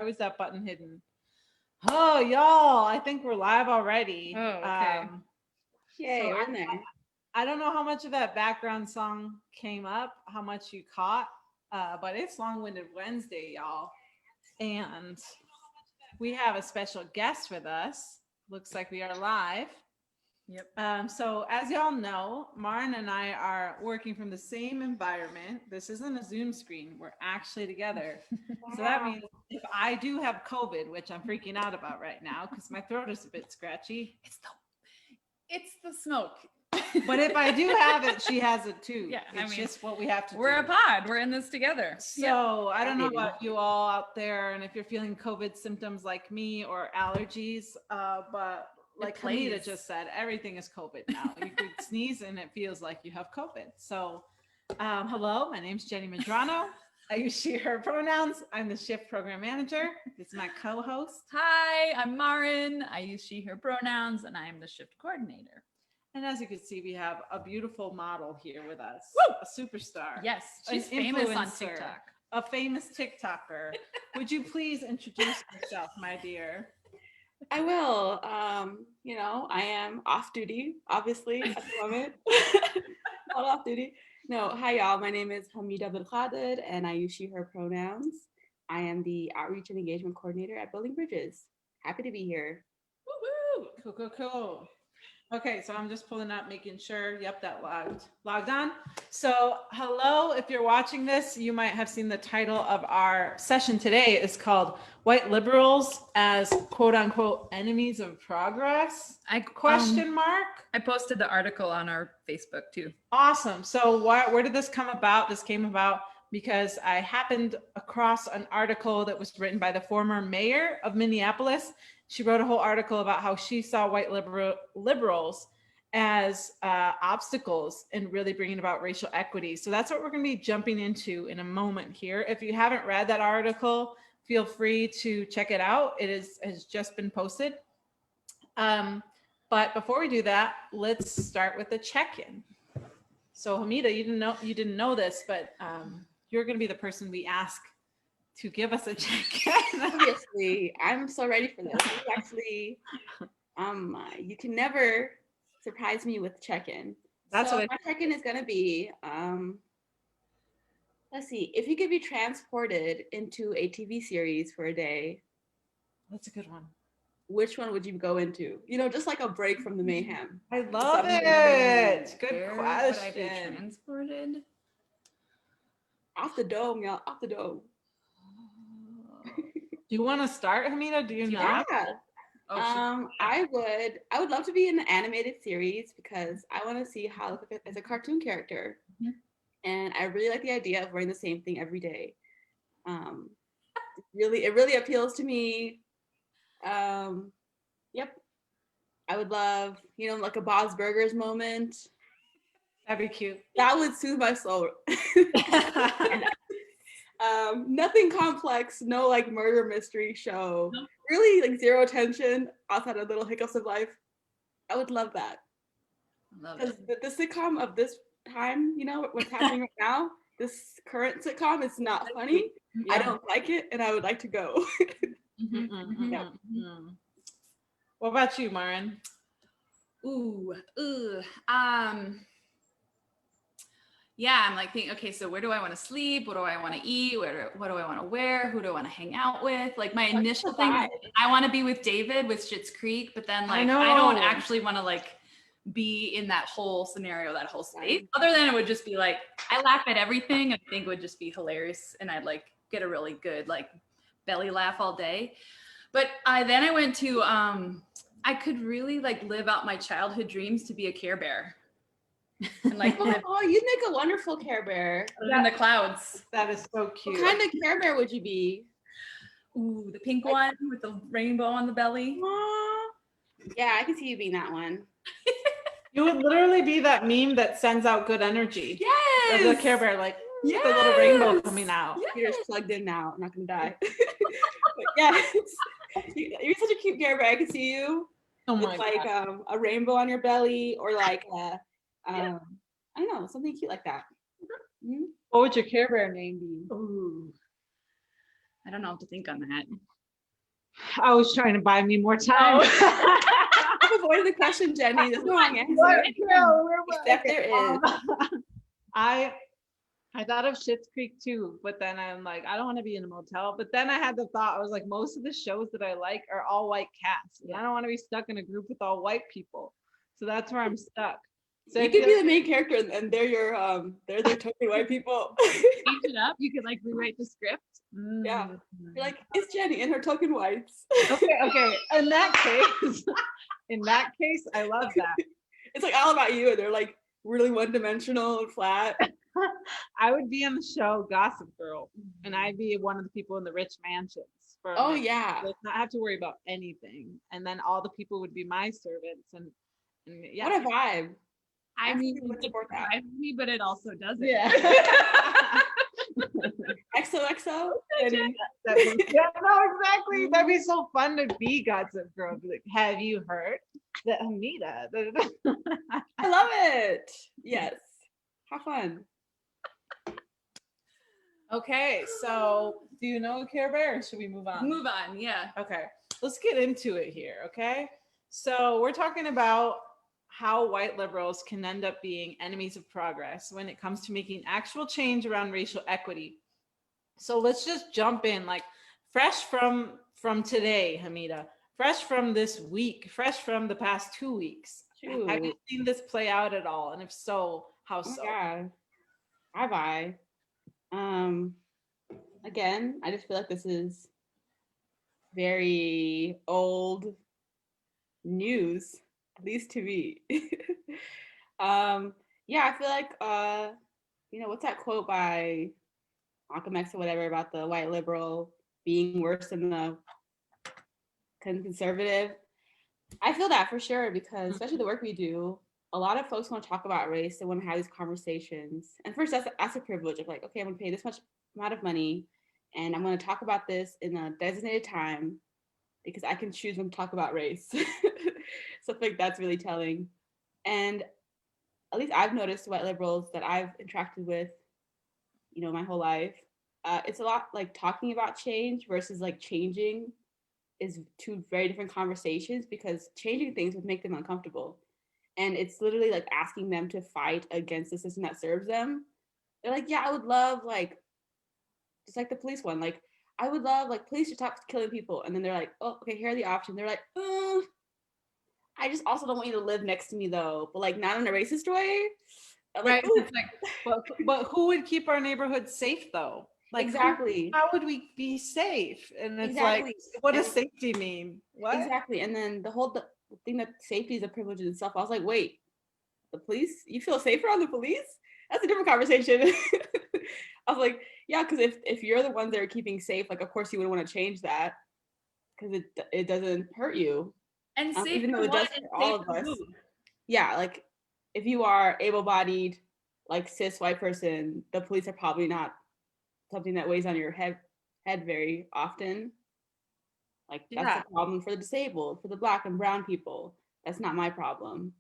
Why was that button hidden? Oh, y'all, I think we're live already. Oh, okay. Yay, So we're in there. I don't know how much of that background song came up, how much you caught, but it's Long-Winded Wednesday, y'all. And we have a special guest with us. Looks like we are live. Yep. So as y'all know, Marin and I are working from the same environment. This isn't a Zoom screen. We're actually together. So that means if I do have COVID, which I'm freaking out about right now because my throat is a bit scratchy. It's the smoke. But if I do have it, she has it too. Yeah, it's just what we have to we're do. a pod. We're in this together. So I don't know about you all out there, and if you're feeling COVID symptoms like me or allergies, but like Hameeda just said, everything is COVID now. You could sneeze and it feels like you have COVID. So hello, my name's Jenny Medrano. I use she, her pronouns. I'm the shift program manager. This is my co-host. Hi, I'm Marin. I use she, her pronouns, and I am the shift coordinator. And as you can see, we have a beautiful model here with us, Woo! a superstar. Yes, she's famous on TikTok. A famous TikToker. Would you please introduce yourself, my dear? I will. I am off duty, obviously, at the moment. Not off duty. No, hi y'all. My name is Hameeda Bilkhadir, and I use she, her pronouns. I am the outreach and engagement coordinator at Building Bridges. Happy to be here. Woo-hoo. Cool. Okay, so I'm just pulling up, making sure, yep, that logged on. So hello, if you're watching this, you might have seen the title of our session today is called White Liberals as quote unquote enemies of progress? Question mark? I posted the article on our Facebook too. Awesome. So where did this come about? This came about because I happened across an article that was written by the former mayor of Minneapolis. She wrote a whole article about how she saw white liberals as obstacles in really bringing about racial equity. So that's what we're going to be jumping into in a moment here. If you haven't read that article, feel free to check it out. It has just been posted. But before we do that, let's start with the check-in. So Hameeda, you didn't know this, but you're going to be the person we ask to give us a check-in. Obviously, I'm so ready for this. Actually, you can never surprise me with check-in. My check-in is going to be, let's see, if you could be transported into a TV series for a day. That's a good one. Which one would you go into? Just like a break from the mayhem. I love it. Good question. Would I be transported? Off the dome, y'all. Off the dome. Do you want to start, Hameeda? Do you know? Yeah. I would love to be in an animated series because I want to see how I look as a cartoon character. Mm-hmm. And I really like the idea of wearing the same thing every day. It really appeals to me. Yep. I would love, like a Bob's Burgers moment. That'd be cute. That would soothe my soul. Nothing complex, no like murder mystery show. Really like zero tension outside of little hiccups of life. I would love that. Because the sitcom of this time, what's happening right now, this current sitcom is not funny. Yeah. I don't like it, and I would like to go. Yeah. What about you, Marin? Yeah, I'm like thinking, okay, so where do I want to sleep? What do I want to eat? What do I want to wear? Who do I want to hang out with? Like my initial thing, I want to be with David with Schitt's Creek, but then like I don't actually want to like be in that whole scenario, that whole space. Other than it would just be like, I laugh at everything. I think it would just be hilarious. And I'd like get a really good like belly laugh all day. But then I went to, I could really like live out my childhood dreams to be a Care Bear. And like, you'd make a wonderful Care Bear. In the clouds. That is so cute. What kind of Care Bear would you be? Ooh, the pink one with the rainbow on the belly. Yeah, I can see you being that one. You would literally be that meme that sends out good energy. Yes. The Care Bear, like the little rainbow coming out. Yes. Peter's plugged in now. I'm not gonna die. Yes. You're such a cute Care Bear. I can see you. Oh my with like God. A rainbow on your belly, or like I don't know, something cute like that. Mm-hmm. What would your Care Bear name be? Ooh. I don't know what to think on that. I was trying to buy me more time. I've avoided the question, Jenny. There's no wrong answer. Except there is. I thought of Schitt's Creek too, but then I'm like, I don't want to be in a motel. But then I had the thought, I was like, most of the shows that I like are all white casts. And I don't want to be stuck in a group with all white people. So that's where I'm stuck. So you could be the main character and they're their token white people. Change it up. You could like rewrite the script. Yeah. You're like, it's Jenny and her token whites. Okay. In that case, I love that. It's like all about you and they're like really one-dimensional and flat. I would be on the show Gossip Girl, and I'd be one of the people in the rich mansions. Yeah. Not have to worry about anything, and then all the people would be my servants, and yeah. What a vibe! I mean, it drives me, but it also doesn't. Yeah. XOXO. No, exactly. That'd be so fun to be Gossip Girl. Be like, have you heard that Hameeda? I love it. Yes. Have fun. Okay, so do you know Care Bear, or should we move on? Move on, yeah. Okay, let's get into it here, okay? So we're talking about how white liberals can end up being enemies of progress when it comes to making actual change around racial equity. So let's just jump in, like fresh from today, Hameeda, fresh from this week, fresh from the past 2 weeks. Shoot. Have you seen this play out at all? And if so, how so? Yeah, have I? Again, I just feel like this is very old news, at least to me. Yeah, I feel like what's that quote by Malcolm X or whatever about the white liberal being worse than the conservative? I feel that for sure, because especially the work we do, a lot of folks want to talk about race. They want to have these conversations. And first, that's a privilege of like, okay, I'm going to pay this much amount of money and I'm going to talk about this in a designated time because I can choose when to talk about race. So I think that's really telling. And at least I've noticed white liberals that I've interacted with, my whole life, it's a lot like talking about change versus like changing is two very different conversations, because changing things would make them uncomfortable. And it's literally like asking them to fight against the system that serves them. They're like, yeah, I would love like, just like the police one, like, I would love like police to stop killing people. And then they're like, oh, okay, here are the options. They're like, I just also don't want you to live next to me though, but like not in a racist way. Right. It's like, but who would keep our neighborhood safe though? Like, exactly. How would we be safe? And it's like, what does safety mean? What? Exactly. And then the thing that safety is a privilege in itself. I was like, wait, the police? You feel safer on the police? That's a different conversation. I was like, yeah, because if you're the ones that are keeping safe, like, of course you would want to change that because it doesn't hurt you. And safe even though it does for all of us. Yeah, like if you are able-bodied, like cis white person, the police are probably not something that weighs on your head very often. Like that's a problem for the disabled, for the Black and brown people. That's not my problem.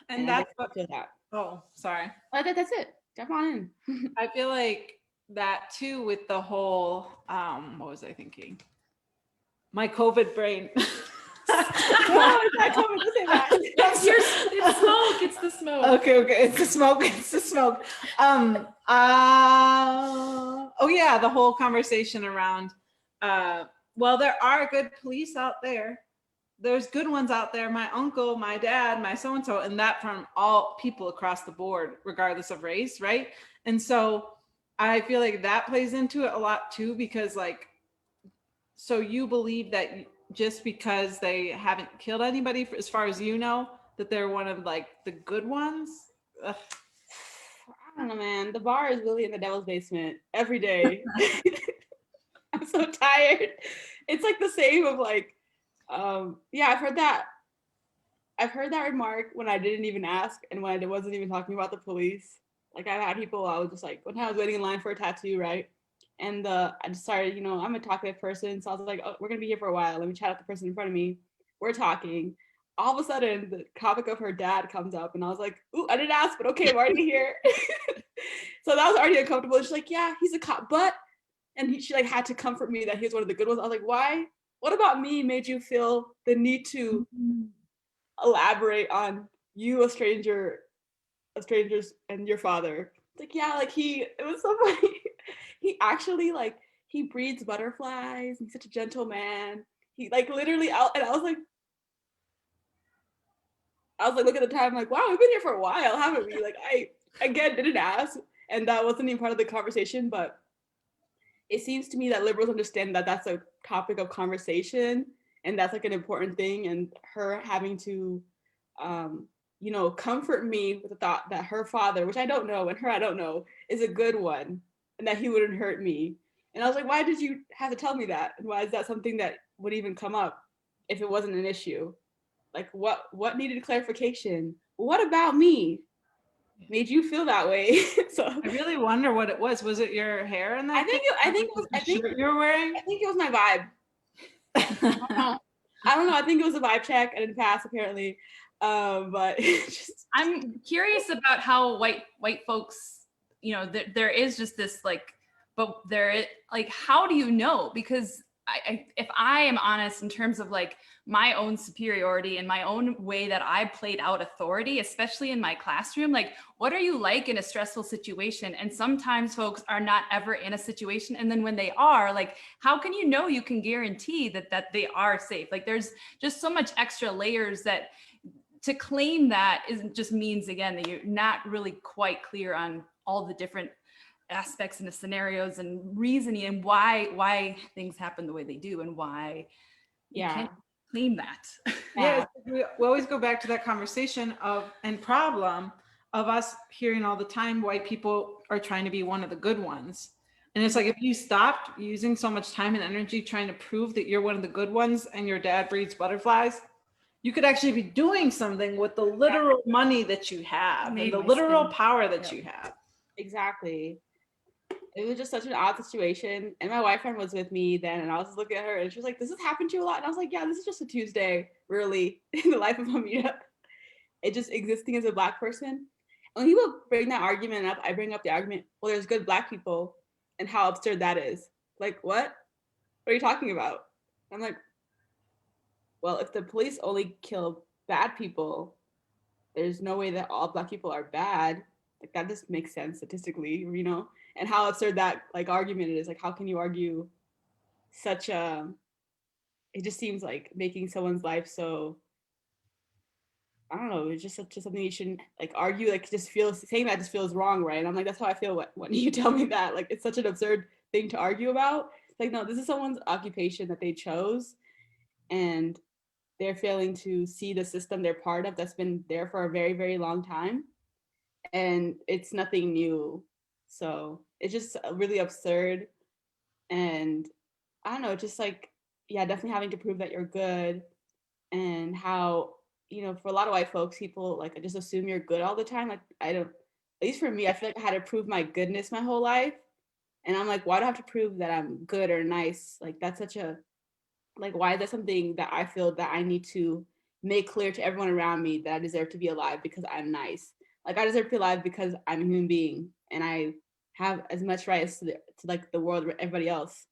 And that's what that. Oh, sorry. That's it. Jump on in. I feel like that too with the whole what was I thinking? My COVID brain. No, it's not COVID. Don't say that. It's smoke. It's the smoke. Okay. It's the smoke. It's the smoke. Oh yeah, the whole conversation around well, there are good police out there. There's good ones out there. My uncle, my dad, my so-and-so, and that from all people across the board, regardless of race, right? And so I feel like that plays into it a lot too, because like, so you believe that just because they haven't killed anybody, as far as you know, that they're one of like the good ones? Ugh. I don't know, man. The bar is really in the devil's basement every day. I'm so tired. It's like the same of like, yeah, I've heard that remark when I didn't even ask and when I wasn't even talking about the police. Like I've had people, I was just like, when I was waiting in line for a tattoo, right? And I just started, I'm a talkative person. So I was like, oh, we're going to be here for a while. Let me chat with the person in front of me. We're talking. All of a sudden, the topic of her dad comes up. And I was like, ooh, I didn't ask, but okay, I'm already here. So that was already uncomfortable. She's like, yeah, he's a cop, but, and she like had to comfort me that he was one of the good ones. I was like, why what about me made you feel the need to elaborate on you, a stranger, strangers and your father? Like, yeah, like it was so funny. He actually like, he breeds butterflies. He's such a gentleman. He like literally out, and I was like, look at the time, like, wow, we've been here for a while, haven't we? Like, I again didn't ask, and that wasn't even part of the conversation, but it seems to me that liberals understand that that's a topic of conversation and that's like an important thing. And her having to, you know, comfort me with the thought that her father, which I don't know, and her I don't know, is a good one and that he wouldn't hurt me. And I was like, why did you have to tell me that? And why is that something that would even come up if it wasn't an issue? Like, what needed clarification? What about me made you feel that way? So I really wonder what it was. Was it your hair in that? I think you were wearing. I think it was my vibe. I don't know. I think it was a vibe check. I didn't pass apparently, but just, I'm curious about how white folks, you know, there is just this like, but there, like, how do you know? Because if I am honest in terms of like my own superiority and my own way that I played out authority, especially in my classroom, like, what are you like in a stressful situation? And sometimes folks are not ever in a situation. And then when they are, like, how can you know you can guarantee that they are safe? Like, there's just so much extra layers that to claim that isn't just means, again, that you're not really quite clear on all the different aspects and the scenarios and reasoning and why things happen the way they do and why you can't claim that. Yeah, we always go back to that conversation of and problem of us hearing all the time white people are trying to be one of the good ones. And it's like, if you stopped using so much time and energy trying to prove that you're one of the good ones and your dad breeds butterflies, you could actually be doing something with the literal money that you have and the literal power that you have. Exactly. It was just such an odd situation. And my white friend was with me then, and I was just looking at her and she was like, does this happen to you a lot? And I was like, yeah, this is just a Tuesday, really, in the life of Hameeda. It just existing as a Black person. And when he will bring that argument up, I bring up the argument, well, there's good Black people, and how absurd that is. Like, what? What are you talking about? I'm like, well, if the police only kill bad people, there's no way that all Black people are bad. Like, that just makes sense statistically, you know? And how absurd that like argument is. Like, how can you argue such a, it just seems like making someone's life so, I don't know, it's just something you shouldn't like argue, like just feels, saying that just feels wrong, right? And I'm like, that's how I feel when you tell me that. Like, it's such an absurd thing to argue about. It's like, no, this is someone's occupation that they chose, and they're failing to see the system they're part of that's been there for a very, very long time. And it's nothing new. So it's just really absurd. And I don't know, just like, yeah, definitely having to prove that you're good, and how, you know, for a lot of white folks, people like just assume you're good all the time. Like, I don't, at least for me, I feel like I had to prove my goodness my whole life. And I'm like, why do I have to prove that I'm good or nice? Like, that's such a, like, why is that something that I feel that I need to make clear to everyone around me that I deserve to be alive because I'm nice? Like, I deserve to be alive because I'm a human being and I have as much rights to like the world with everybody else.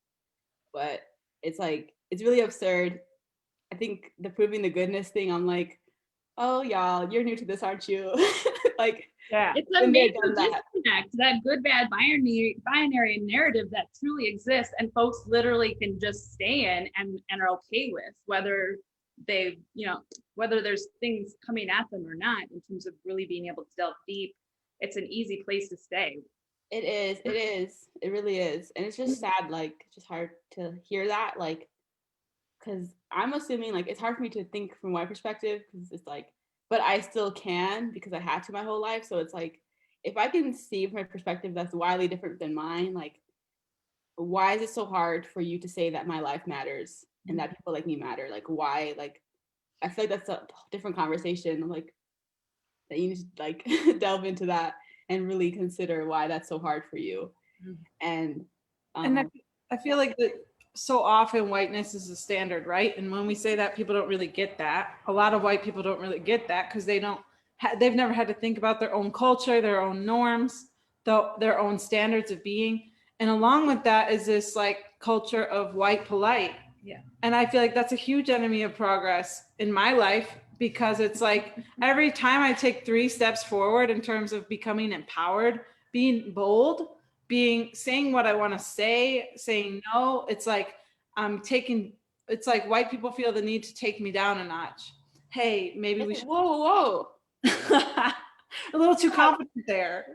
But it's like, it's really absurd. I think the proving the goodness thing, I'm like, oh, y'all, you're new to this, aren't you? Like, yeah, it's a major disconnect, that good bad binary narrative that truly exists and folks literally can just stay in and are okay with, whether they, you know, whether there's things coming at them or not. In terms of really being able to delve deep, it's an easy place to stay. It really is. And it's just sad, like, it's just hard to hear that, like, because I'm assuming, like, it's hard for me to think from my perspective, because it's like, but I still can because I had to my whole life. So it's like, if I can see from a perspective that's wildly different than mine, like, why is it so hard for you to say that my life matters and that people like me matter? Like, why? Like, I feel like that's a different conversation, like, that you need to like delve into that and really consider why that's so hard for you. And I feel like that so often whiteness is the standard, right? And when we say that, people don't really get that. A lot of white people don't really get that because they don't, they've never had to think about their own culture, their own norms, their own standards of being. And along with that is this like culture of white polite, Yeah. And I feel like that's a huge enemy of progress in my life, because it's like every time I take 3 steps forward in terms of becoming empowered, being bold, saying what I want to say, saying no, it's like it's like white people feel the need to take me down a notch. Hey, maybe we should. Whoa. A little too confident there.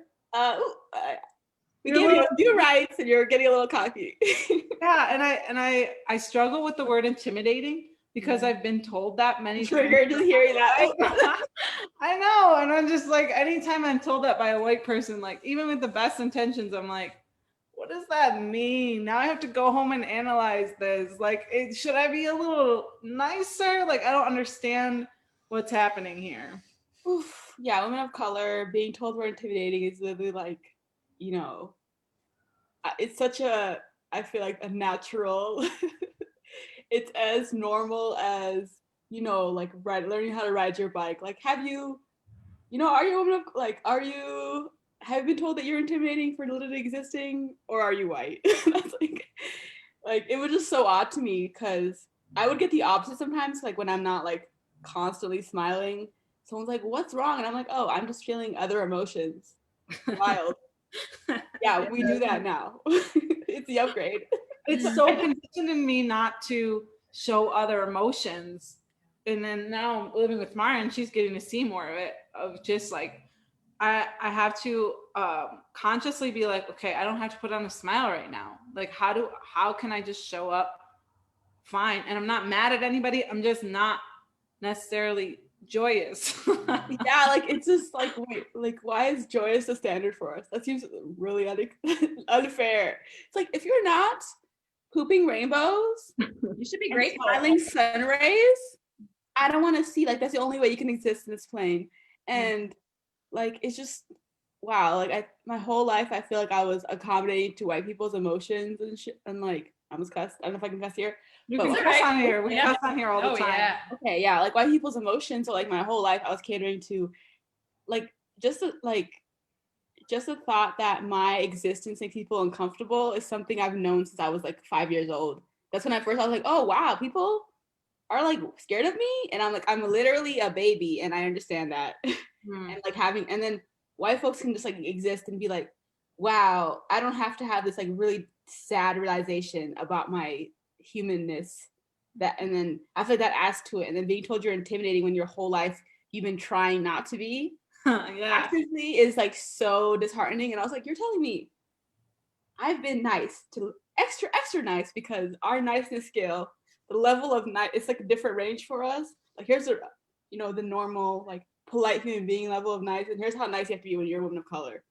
We gave you a few rights and you're getting a little cocky. Yeah, and I struggle with the word intimidating, because I've been told that many times. You're just hearing that. I know, and I'm just like, anytime I'm told that by a white person, like even with the best intentions, I'm like, what does that mean? Now I have to go home and analyze this. Like, should I be a little nicer? Like, I don't understand what's happening here. Oof. Yeah, women of color being told we're intimidating is literally like, you know, it's such a, I feel like a natural, it's as normal as, you know, like learning how to ride your bike. Like, have you are you a woman of, like, have you been told that you're intimidating for literally existing, or are you white? That's like it was just so odd to me, because I would get the opposite sometimes, like when I'm not like constantly smiling. Someone's like, what's wrong? And I'm like, oh, I'm just feeling other emotions. Wild. Yeah, we do that now. It's the upgrade. It's so conditioned in me not to show other emotions. And then now I'm living with Mara, and she's getting to see more of it, of just like, I have to consciously be like, okay, I don't have to put on a smile right now. Like, how can I just show up fine? And I'm not mad at anybody. I'm just not necessarily joyous. Yeah, like it's just like, wait, like why is joyous the standard for us? That seems really unfair. It's like, if you're not pooping rainbows, you should be grateful. Smiling sun rays, I don't want to see, like, that's the only way you can exist in this plane. And like, it's just, wow, like my whole life I feel like I was accommodating to white people's emotions and shit, and like, I almost cussed. I don't know if I can cuss here. You can cuss on here. We cuss on here all the time. Yeah. Okay, yeah, like white people's emotions. So like my whole life I was catering to, like, just the thought that my existence makes people uncomfortable is something I've known since I was like 5 years old. That's when I was like, oh wow, people are like scared of me, and I'm like, I'm literally a baby, and I understand that. And like and then white folks can just like exist and be like, wow, I don't have to have this like really sad realization about my humanness, and then I feel like that adds to it. And then being told you're intimidating when your whole life you've been trying not to be actively is like so disheartening. And I was like, you're telling me I've been nice to extra nice, because our niceness scale, the level of nice, it's like a different range for us. Like, here's the the normal like polite human being level of nice, and here's how nice you have to be when you're a woman of color.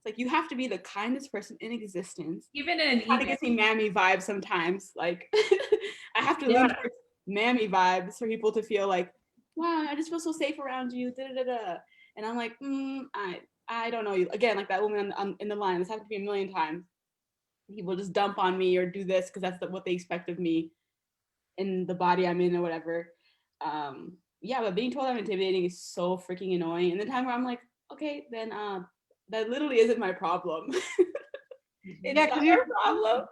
It's like, you have to be the kindest person in existence. Even in it kind of gives me mammy vibes sometimes. Like, I have to lean towards mammy vibes for people to feel like, wow, I just feel so safe around you. And I'm like, I don't know you. Again, like that woman in the line. This happened to me a million times. People just dump on me or do this because that's what they expect of me in the body I'm in or whatever. Yeah, but being told I'm intimidating is so freaking annoying. And the time where I'm like, okay, then that literally isn't my problem. It's not your problem.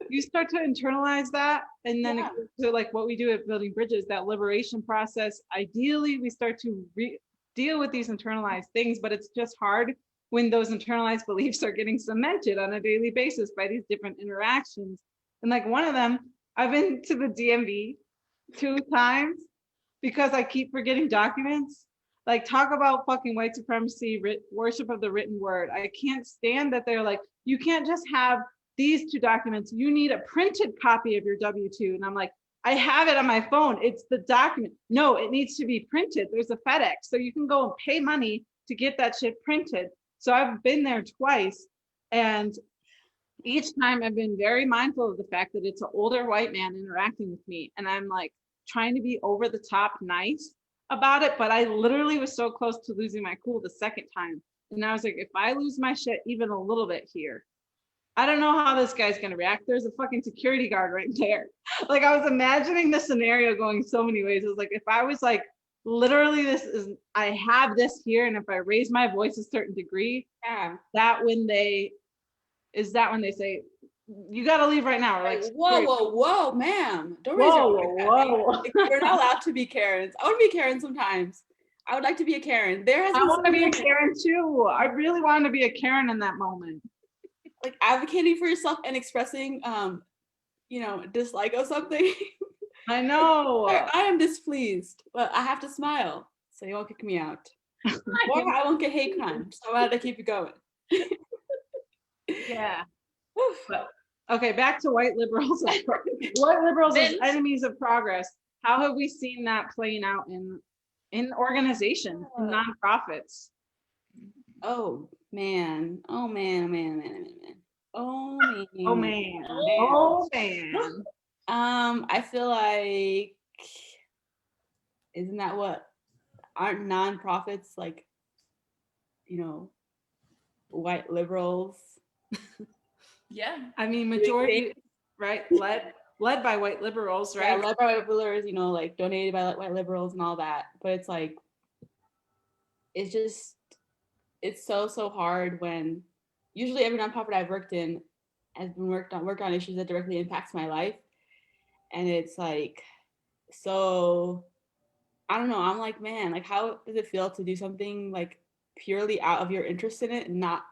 You start to internalize that, and then it goes to like what we do at Building Bridges, that liberation process. Ideally, we start to deal with these internalized things, but it's just hard when those internalized beliefs are getting cemented on a daily basis by these different interactions. And like one of them, I've been to the DMV 2 times because I keep forgetting documents. Like, talk about fucking white supremacy, worship of the written word. I can't stand that they're like, you can't just have these 2 documents. You need a printed copy of your W-2. And I'm like, I have it on my phone. It's the document. No, it needs to be printed. There's a FedEx. So you can go and pay money to get that shit printed. So I've been there twice. And each time I've been very mindful of the fact that it's an older white man interacting with me. And I'm like trying to be over the top nice about it. But I literally was so close to losing my cool the second time. And I was like, if I lose my shit even a little bit here, I don't know how this guy's going to react. There's a fucking security guard right there. Like, I was imagining the scenario going so many ways. It was like, if I was like, literally, I have this here, and if I raise my voice a certain degree, that when they say, you got to leave right now. Like, whoa, ma'am. Don't raise your voice at me. Whoa. Like, we're not allowed to be Karens. I want to be Karen sometimes. I would like to be a Karen. I want to be a Karen too. I really wanted to be a Karen in that moment. Like advocating for yourself and expressing, dislike of something. I know. I am displeased, but I have to smile so you won't kick me out. Or I won't get hate crime. So I had to keep it going. Yeah. But, okay, back to white liberals. White liberals as enemies of progress. How have we seen that playing out in organizations, in nonprofits? Oh man. I feel like, isn't that what, aren't nonprofits like, white liberals? Yeah. I mean, majority, right? Led by white liberals, right? Yeah, led by white liberals, like donated by white liberals and all that. But it's like, it's so hard when usually every nonprofit I've worked in has been worked on issues that directly impacts my life. And it's like, so I don't know, I'm like, man, like how does it feel to do something like purely out of your interest in it and not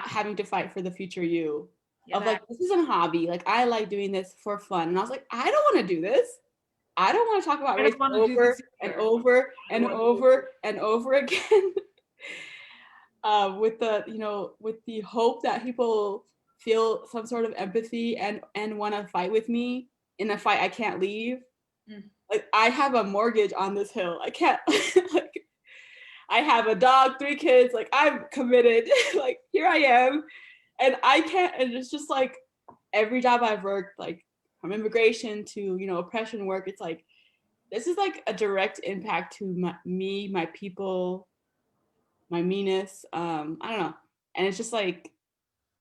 having to fight for the future you? Yeah, of like, this is a hobby. Like I like doing this for fun. And I was like, I don't want to do this. I don't want to talk about race over and over and over and over again. With the hope that people feel some sort of empathy and want to fight with me in a fight I can't leave. Like I have a mortgage on this hill. I can't like I have a dog, 3 kids, like I'm committed. Like here I am. And I can't, and it's just like every job I've worked, like from immigration to, oppression work, it's like, this is like a direct impact to my people, my meanness. I don't know. And it's just like,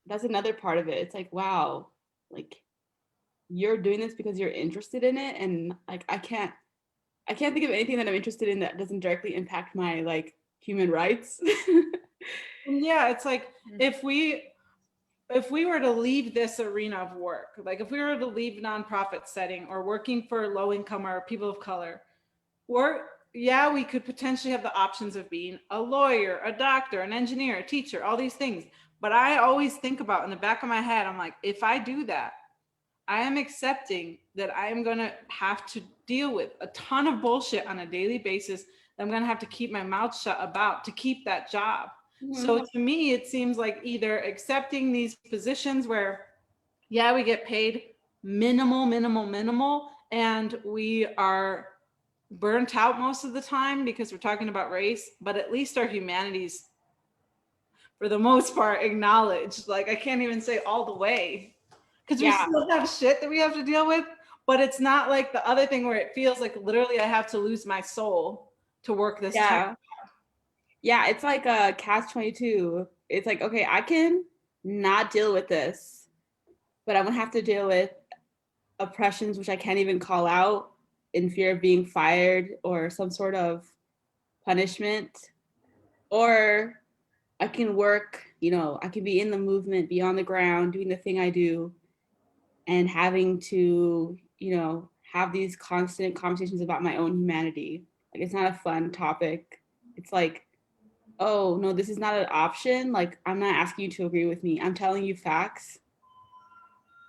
that's another part of it. It's like, wow, like you're doing this because you're interested in it. And like, I can't think of anything that I'm interested in that doesn't directly impact my like human rights. Yeah. It's like, if we were to leave this arena of work, like if we were to leave nonprofit setting or working for low income or people of color, we could potentially have the options of being a lawyer, a doctor, an engineer, a teacher, all these things. But I always think about in the back of my head, I'm like, if I do that, I am accepting that I am going to have to deal with a ton of bullshit on a daily basis that I'm going to have to keep my mouth shut about to keep that job. So to me, it seems like either accepting these positions where, we get paid minimal, and we are burnt out most of the time because we're talking about race, but at least our humanities, for the most part, acknowledged. Like I can't even say all the way, because we still have shit that we have to deal with, but it's not like the other thing where it feels like literally I have to lose my soul to work this time. Yeah, it's like a catch-22. It's like, okay, I can not deal with this, but I'm gonna have to deal with oppressions which I can't even call out in fear of being fired or some sort of punishment. Or I can work, I can be in the movement, be on the ground, doing the thing I do, and having to, have these constant conversations about my own humanity. Like it's not a fun topic. It's like, oh no, this is not an option. Like I'm not asking you to agree with me. I'm telling you facts.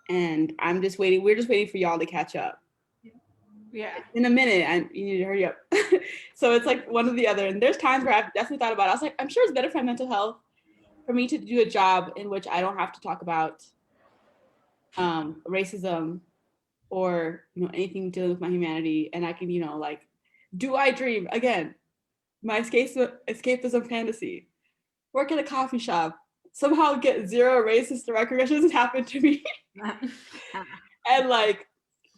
And I'm just waiting. We're just waiting for y'all to catch up. Yeah. In a minute, you need to hurry up. So it's like one or the other. And there's times where I've definitely thought about it. I was like, I'm sure it's better for my mental health for me to do a job in which I don't have to talk about racism or anything dealing with my humanity. And I can, like, do I dream? Again, my escapism fantasy. Work at a coffee shop. Somehow get 0 racist recognitions happen to me.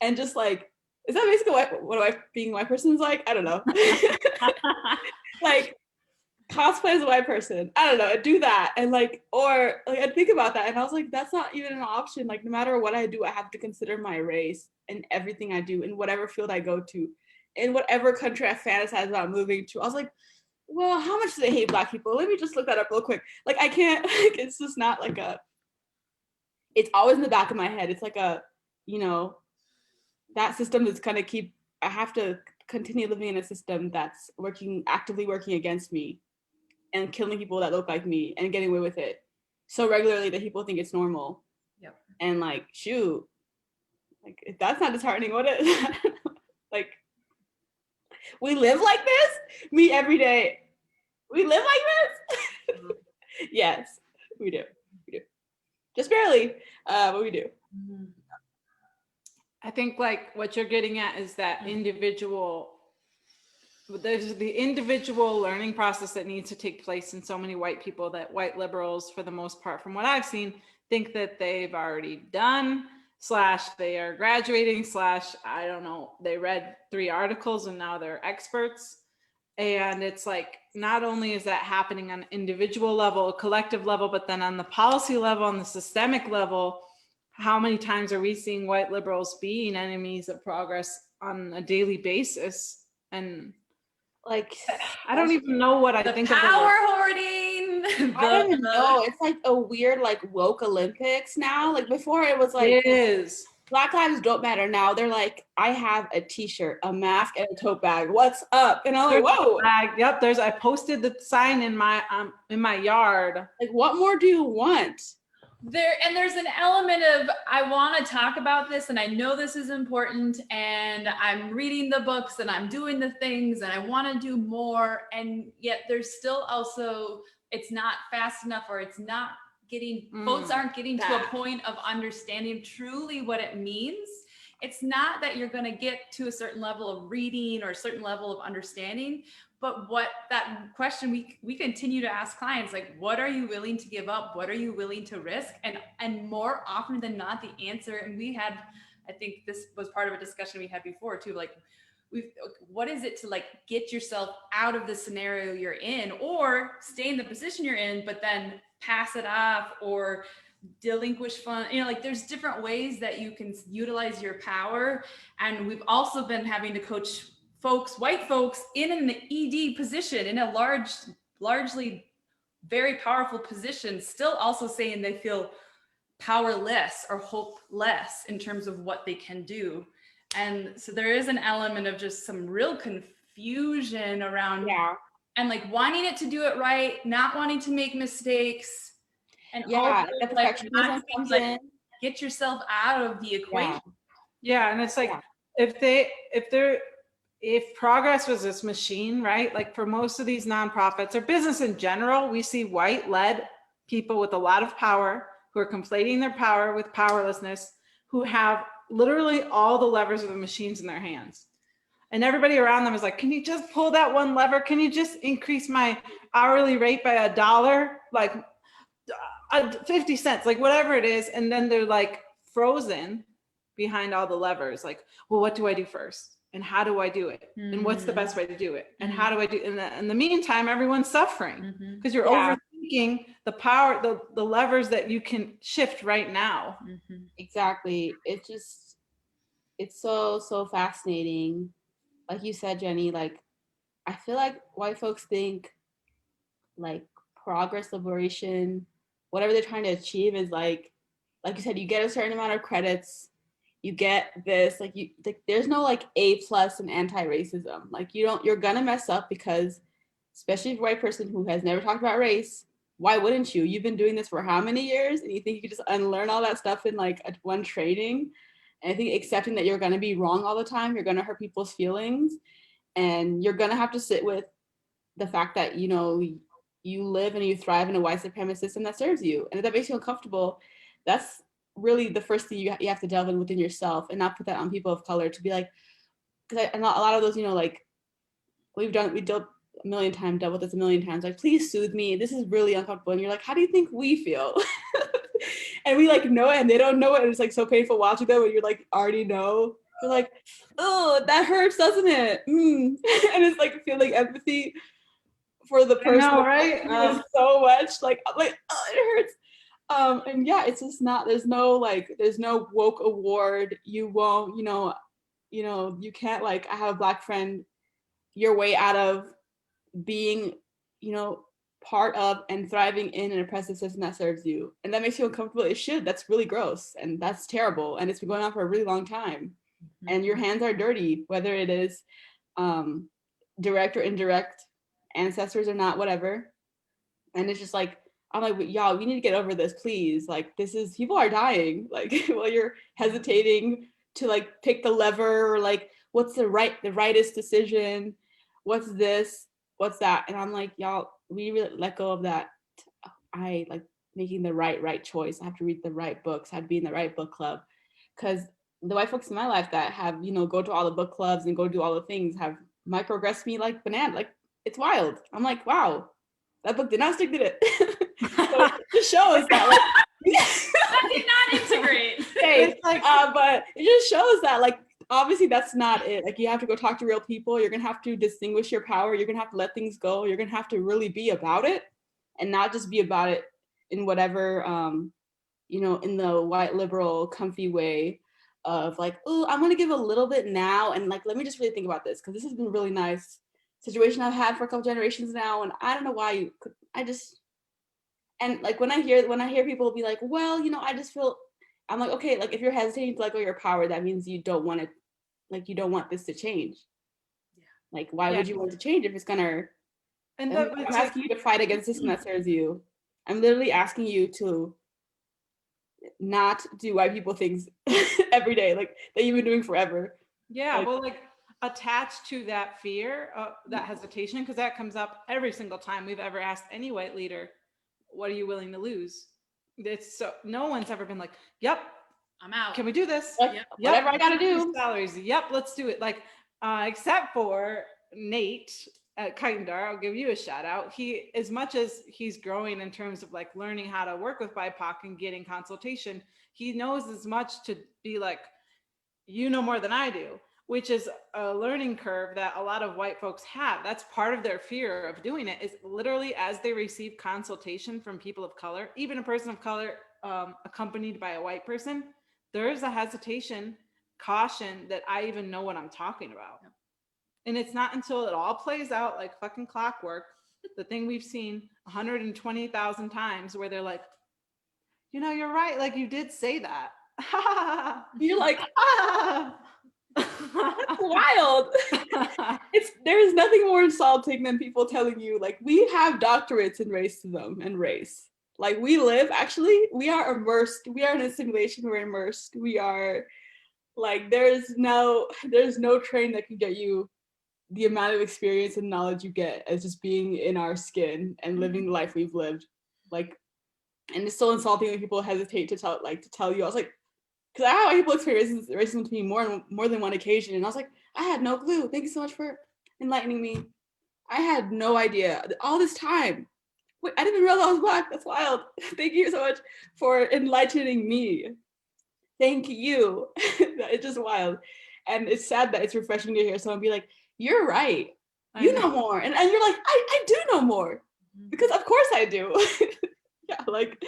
and just like, is that basically what being a white person is like? I don't know. Like cosplay as a white person. I don't know. Do that. And I think about that. And I was like, that's not even an option. Like no matter what I do, I have to consider my race in everything I do, in whatever field I go to, in whatever country I fantasize about moving to. I was like, well, how much do they hate Black people? Let me just look that up real quick. Like I can't, like, it's just not like it's always in the back of my head. It's like that system is kind of I have to continue living in a system that's actively working against me and killing people that look like me and getting away with it so regularly that people think it's normal. Yep. And like, shoot, like if that's not disheartening, what is like we live like this? Me every day. We live like this? Yes, we do. We do. Just barely, but we do. I think like what you're getting at is that there's the individual learning process that needs to take place in so many white people that white liberals, for the most part, from what I've seen, think that they've already done / they are graduating / I don't know, they read 3 articles and now they're experts. And it's like, not only is that happening on an individual level, a collective level, but then on the policy level, on the systemic level, how many times are we seeing white liberals being enemies of progress on a daily basis? And like, I don't even know what I think of power hoarding. I don't even know. It's like a weird like woke Olympics now. Like before it was like, it is. Black lives don't matter. Now they're like, I have a t-shirt, a mask, and a tote bag. What's up? And I'm like, whoa. Yep, I posted the sign in my yard. Like, what more do you want? There's an element of, I want to talk about this and I know this is important and I'm reading the books and I'm doing the things and I want to do more, and yet there's still also, it's not fast enough, or it's not getting, folks aren't getting to a point of understanding truly what it means. It's not that you're going to get to a certain level of reading or a certain level of understanding, but what that question we continue to ask clients, like, what are you willing to give up? What are you willing to risk? And more often than not, the answer, and I think this was part of a discussion we had before too, like, what is it to like get yourself out of the scenario you're in, or stay in the position you're in, but then pass it off or delinquish fund, like there's different ways that you can utilize your power. And we've also been having to coach white folks in an ED position, in a largely very powerful position, still also saying they feel powerless or hopeless in terms of what they can do. And so there is an element of just some real confusion around, and like wanting it to do it right, not wanting to make mistakes. And get yourself out of the equation. Yeah, and it's like, if progress was this machine, right? Like for most of these nonprofits or business in general, we see white-led people with a lot of power who are conflating their power with powerlessness, who have literally all the levers of the machines in their hands. And everybody around them is like, can you just pull that one lever? Can you just increase my hourly rate by $1? Like 50 cents, like whatever it is. And then they're like frozen behind all the levers. Like, well, what do I do first? And how do I do it? And what's the best way to do it? And how do I do it? In the meantime, everyone's suffering because you're overthinking the power, the levers that you can shift right now. Exactly. It's so fascinating. Like you said, Jenny, like, I feel like white folks think like progress, liberation, whatever they're trying to achieve is like you said, you get a certain amount of credits, you get this, like there's no like A+ in anti-racism. Like you're gonna mess up, because especially if you're a white person who has never talked about race, why wouldn't you? You've been doing this for how many years? And you think you could just unlearn all that stuff in like one training? And I think accepting that you're gonna be wrong all the time, you're gonna hurt people's feelings, and you're gonna have to sit with the fact that, you live and you thrive in a white supremacist system that serves you. And if that makes you uncomfortable, that's really the first thing you have to delve in within yourself, and not put that on people of color to be like, because a lot of those, like we dealt with this a million times, like, please soothe me, this is really uncomfortable. And you're like, how do you think we feel? And we like know it and they don't know it, and it's like so painful watching them when you're like already know. You're like, oh, that hurts, doesn't it? And it's like feeling empathy for the person. I know, right? So much like, I'm like, oh, it hurts. And yeah, it's just not, there's no woke award. You won't, you can't, like, I have a Black friend, your way out of being, part of and thriving in an oppressive system that serves you. And that makes you uncomfortable. It should. That's really gross. And that's terrible. And it's been going on for a really long time. And your hands are dirty, whether it is direct or indirect, ancestors or not, whatever. And it's just like, I'm like, y'all, we need to get over this, please. Like, this is, people are dying. Like, while you're hesitating to like pick the lever, or like, what's the rightest decision? What's this? What's that? And I'm like, y'all, we really let go of that. I like making the right choice. I have to read the right books. I have to be in the right book club. Because the white folks in my life that have, go to all the book clubs and go do all the things have microaggressed me like banana. Like, it's wild. I'm like, wow, that book did not stick to it. So it just shows that like that did not integrate. Okay, but it just shows that like obviously that's not it. Like, you have to go talk to real people. You're gonna have to distinguish your power. You're gonna have to let things go. You're gonna have to really be about it, and not just be about it in whatever in the white liberal comfy way of like, oh, I'm gonna give a little bit now, and like, let me just really think about this, because this has been a really nice situation I've had for a couple generations now, and I don't know why and like when I hear people be like, well, I just feel, I'm like, okay, like if you're hesitating to let go of your power, that means you don't want it, like you don't want this to change. Yeah. Like, why would you want to change if it's gonna? And I'm asking you to fight against the system that serves you. I'm literally asking you to not do white people things every day, like that you've been doing forever. Yeah, like, well, like attached to that fear, that hesitation, because that comes up every single time we've ever asked any white leader, what are you willing to lose? It's so no one's ever been like, yep, I'm out. Can we do this? Yep. Whatever I gotta do. Salaries. Yep, let's do it. Like, except for Nate at Kitendar, I'll give you a shout out. He, as much as he's growing in terms of like learning how to work with BIPOC and getting consultation, he knows as much to be like, you know more than I do, which is a learning curve that a lot of white folks have. That's part of their fear of doing it, is literally as they receive consultation from people of color, even a person of color accompanied by a white person, there is a hesitation, caution that I even know what I'm talking about. Yep. And it's not until it all plays out like fucking clockwork, the thing we've seen 120,000 times, where they're like, you're right, like you did say that. You're like, that's wild. There's nothing more insulting than people telling you like, we have doctorates in racism and race. Like, we are immersed. We are in a simulation. We're immersed. We are like, there's no train that can get you the amount of experience and knowledge you get as just being in our skin and living the life we've lived. Like, and it's so insulting when people hesitate to tell you. I was like, because I have people experience racism to me more than one occasion, and I was like, I had no clue. Thank you so much for enlightening me. I had no idea all this time. Wait, I didn't even realize I was Black. That's wild. Thank you so much for enlightening me. Thank you. It's just wild, and it's sad that it's refreshing to hear someone be like, "You're right. You know more," and you're like, "I do know more," because of course I do. Yeah, like.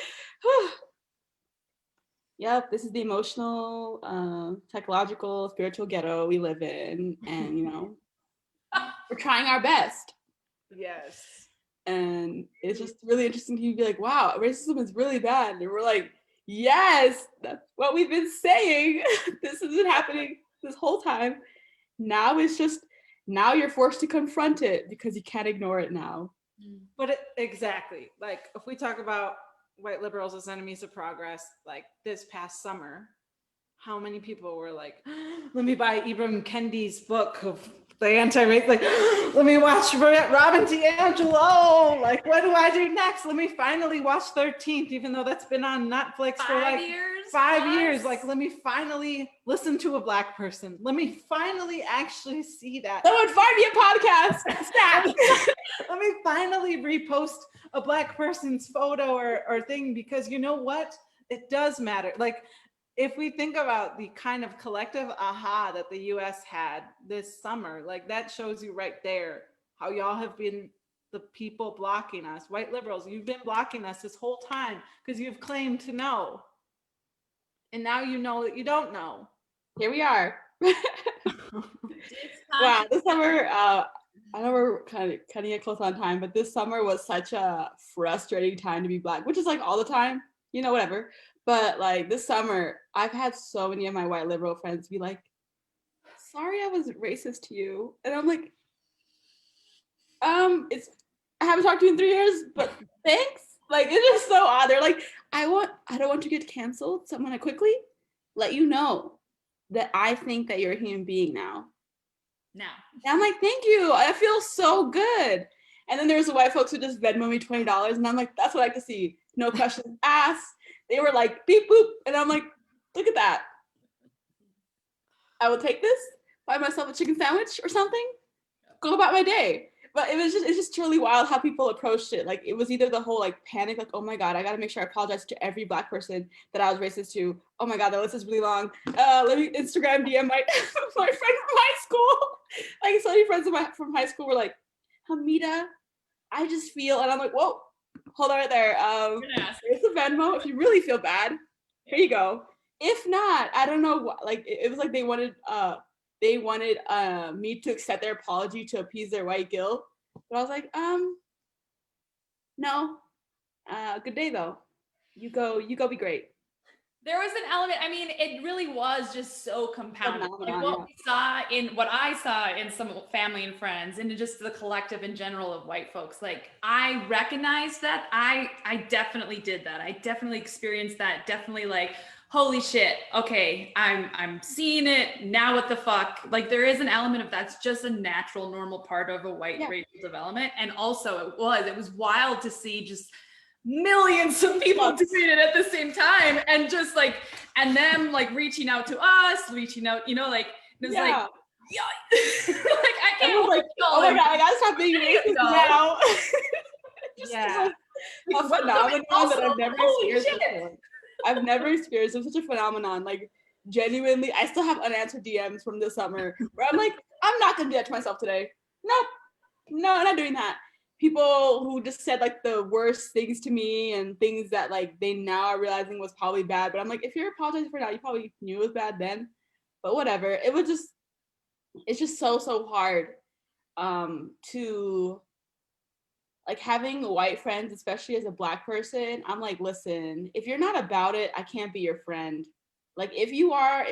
Yep, this is the emotional, psychological, spiritual ghetto we live in, and we're trying our best. Yes. And it's just really interesting to be like, wow, racism is really bad. And we're like, yes, that's what we've been saying. This has been happening this whole time. Now you're forced to confront it because you can't ignore it now. But exactly, like if we talk about white liberals as enemies of progress, like this past summer, how many people were like, let me buy Ibram Kendi's book of the anti-race, like, let me watch Robin DiAngelo, like, what do I do next? Let me finally watch 13th, even though that's been on Netflix for like 5 years. Like, let me finally listen to a Black person. Let me finally actually see that. Someone find me a podcast. Stop. Let me finally repost a Black person's photo or thing, because you know what? It does matter. Like, if we think about the kind of collective aha that the US had this summer, like that shows you right there how y'all have been the people blocking us. White liberals, you've been blocking us this whole time because you've claimed to know. And now you know that you don't know. Here we are. Wow, this summer, I know we're kind of cutting it close on time, but this summer was such a frustrating time to be Black, which is like all the time, you know, whatever. But like this summer, I've had so many of my white liberal friends be like, sorry I was racist to you. And I'm like, it's I haven't talked to you in 3 years, but thanks. Like it's just so odd. They're like, I don't want to get canceled, so I'm gonna quickly let you know that I think that you're a human being now. Now. And I'm like, thank you. I feel so good. And then there's the white folks who just Venmo me $20. And I'm like, that's what I like to see. No questions asked. They were like, beep, boop. And I'm like, look at that. I will take this, buy myself a chicken sandwich or something, go about my day. But it's just truly wild how people approached it. Like it was either the whole like panic, like, oh my God, I gotta make sure I apologize to every Black person that I was racist to. Oh my God, that list is really long. Let me Instagram DM my my friend from high school. Like so many friends from high school were like, Hameeda, I just feel, and I'm like, whoa, hold on right there. Here's the Venmo. If you really feel bad, here you go. If not, I don't know. Like it was like they wanted me to accept their apology to appease their white guilt. But I was like, no. Good day though. You go be great. There was an element, I mean, it really was just so compounded. Like what I saw in some family and friends and just the collective in general of white folks, like I recognized that I definitely did that. I definitely experienced that. Definitely like, holy shit, okay, I'm seeing it now. What the fuck? Like there is an element of that's just a natural, normal part of a white racial development. And also it was wild to see just millions of people doing it at the same time and just like, and them like reaching out to us, reaching out, you know, like it's like, yeah, like I can't like, oh my God, I gotta stop being racist now. Yeah, a phenomenon that I've never experienced before. I've never experienced. It was such a phenomenon. Like genuinely, I still have unanswered DMs from this summer where I'm like, I'm not gonna do that to myself today. Nope, no, I'm not doing that. People who just said like the worst things to me and things that like they now are realizing was probably bad. But I'm like, if you're apologizing for now, you probably knew it was bad then. But whatever. It's just so hard to like having white friends, especially as a Black person. I'm like, listen, if you're not about it, I can't be your friend. Like if you have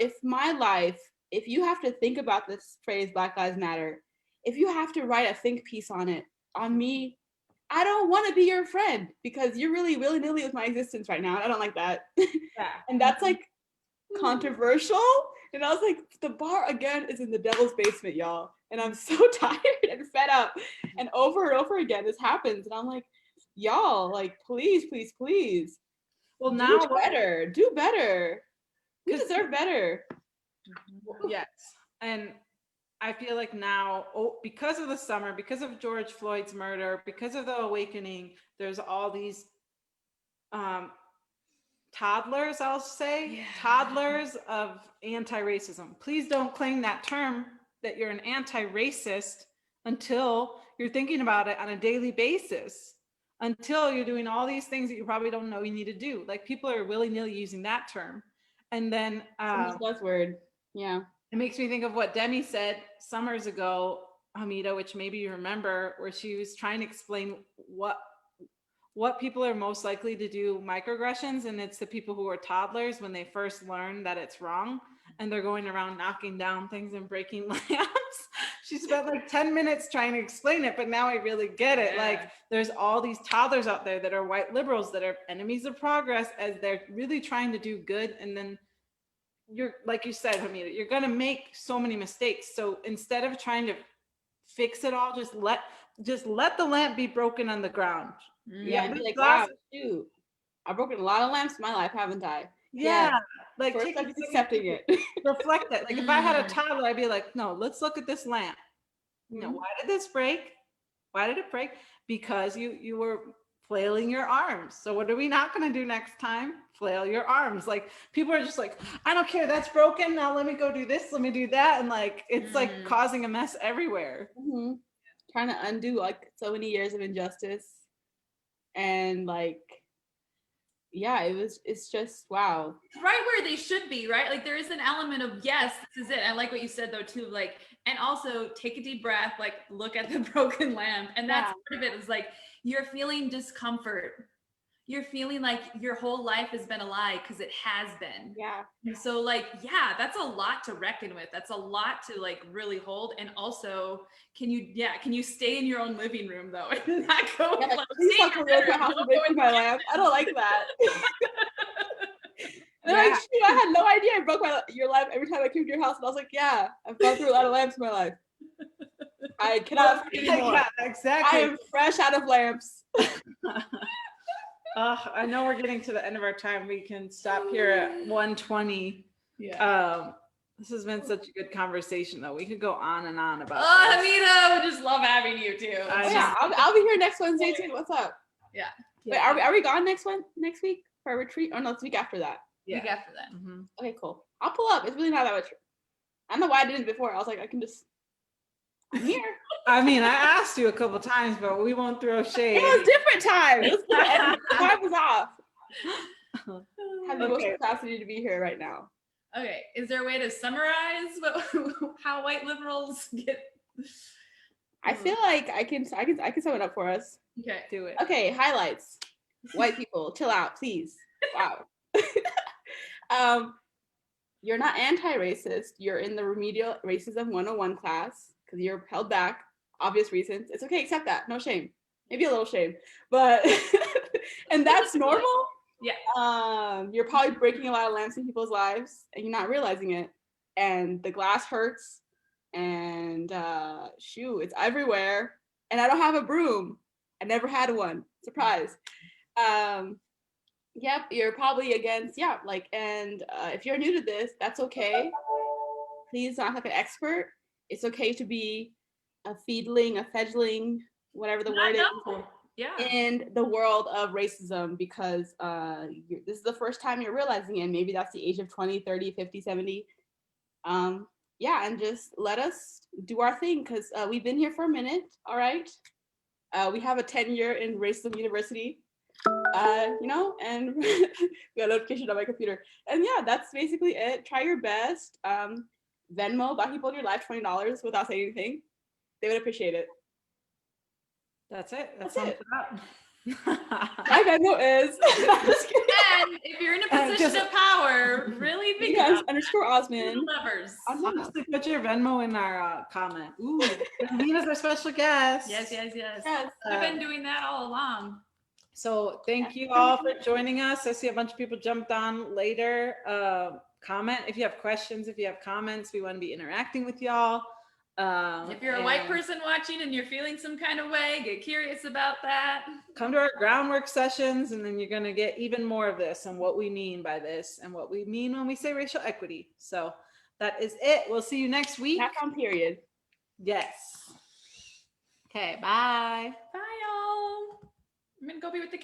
to think about this phrase Black Lives Matter, if you have to write a think piece on it, on me, I don't want to be your friend because you're really willy-nilly with my existence right now. And I don't like that. Yeah. And that's like controversial. And I was like, the bar again is in the devil's basement, y'all. And I'm so tired and fed up. And over again, this happens. And I'm like, y'all, like, please. Well, now do better. We deserve better. Yes. And I feel like now, because of the summer, because of George Floyd's murder, because of the awakening, there's all these toddlers, I'll say, toddlers of anti-racism. Please don't claim that term that you're an anti-racist until you're thinking about it on a daily basis, until you're doing all these things that you probably don't know you need to do. Like people are willy-nilly using that term. And then buzzword. Yeah. It makes me think of what Demi said summers ago, Hameeda, which maybe you remember, where she was trying to explain what people are most likely to do microaggressions, and it's the people who are toddlers when they first learn that it's wrong and they're going around knocking down things and breaking lamps. She spent like 10 minutes trying to explain it, but now I really get it. Like there's all these toddlers out there that are white liberals that are enemies of progress as they're really trying to do good, and then you're, like you said, Hameeda, you're going to make so many mistakes. So instead of trying to fix it all, just let the lamp be broken on the ground. Yeah, be like, wow, shoot, I've broken a lot of lamps in my life, haven't I? Yeah, like first I'm accepting it. Reflect it. Like if I had a toddler, I'd be like, no, let's look at this lamp. You know, why did this break? Why did it break? Because you were flailing your arms. So what are we not going to do next time? Flail your arms. Like people are just like, I don't care, that's broken, now let me go do this, let me do that, and like it's like causing a mess everywhere. Trying to undo like so many years of injustice. And like, yeah, it's just wow. Right where they should be, right? Like there is an element of, yes, this is it. I like what you said though too, like And also take a deep breath, like look at the broken lamp. And that's part of it, is like, you're feeling discomfort. You're feeling like your whole life has been a lie, because it has been. Yeah. And so like, yeah, that's a lot to reckon with. That's a lot to like really hold. And also, can you stay in your own living room though? And not go Yeah, like, please stop coming over my house and breaking my lamp. I don't like that. They're like, shoot, I had no idea I broke your lamp every time I came to your house. And I was like, yeah, I've gone through a lot of lamps in my life. I cannot afford anymore. Yeah, exactly. I am fresh out of lamps. I know we're getting to the end of our time. We can stop here at 1:20. Yeah. This has been such a good conversation, though. We could go on and on about. Oh, Hameeda, we just love having you too. Yeah, I'll be here next Wednesday too. What's up? Yeah. Wait, are we gone next week for a retreat? Oh no, it's the week after that. Yeah. Week after that. Mm-hmm. Okay, cool. I'll pull up. It's really not that much. I don't know why I didn't before. I was like, I'm here. I mean, I asked you a couple times, but we won't throw shade. It was different time. The time was off. I have the most capacity to be here right now. Okay, is there a way to summarize how white liberals get? I feel like I can sum it up for us. Okay, do it. Okay, highlights. White people, chill out, please. Wow. You're not anti-racist. You're in the remedial racism 101 class because you're held back. Obvious reasons. It's okay, accept that. No shame. Maybe a little shame, but and that's normal. Yeah. You're probably breaking a lot of lamps in people's lives and you're not realizing it. And the glass hurts. And it's everywhere. And I don't have a broom. I never had one. Surprise. Yep, you're probably against, if you're new to this, that's okay. Please don't act like an expert. It's okay to be a feedling, a fledgling, whatever the word is. Yeah. In the world of racism, because this is the first time you're realizing it. And maybe that's the age of 20, 30, 50, 70. And just let us do our thing, because we've been here for a minute, all right? We have a tenure in Racism University, and we got a notification on my computer. And yeah, that's basically it. Try your best. Venmo Black people in your life $20 without saying anything. They would appreciate it. That's it. That's it. My Venmo is. And if you're in a position of power, really think about _Osman. Lovers. Honestly, put your Venmo in our comment. Ooh, Hameeda's our special guest. Yes. I've been doing that all along. So thank you all for joining us. I see a bunch of people jumped on later. Comment if you have questions, if you have comments. We want to be interacting with y'all. If you're a white person watching and you're feeling some kind of way, get curious about that. Come to our groundwork sessions, and then you're going to get even more of this and what we mean by this and what we mean when we say racial equity. So that is it. We'll see you next week. Back on period. Yes. Okay, bye. Bye, y'all. I'm going to go be with the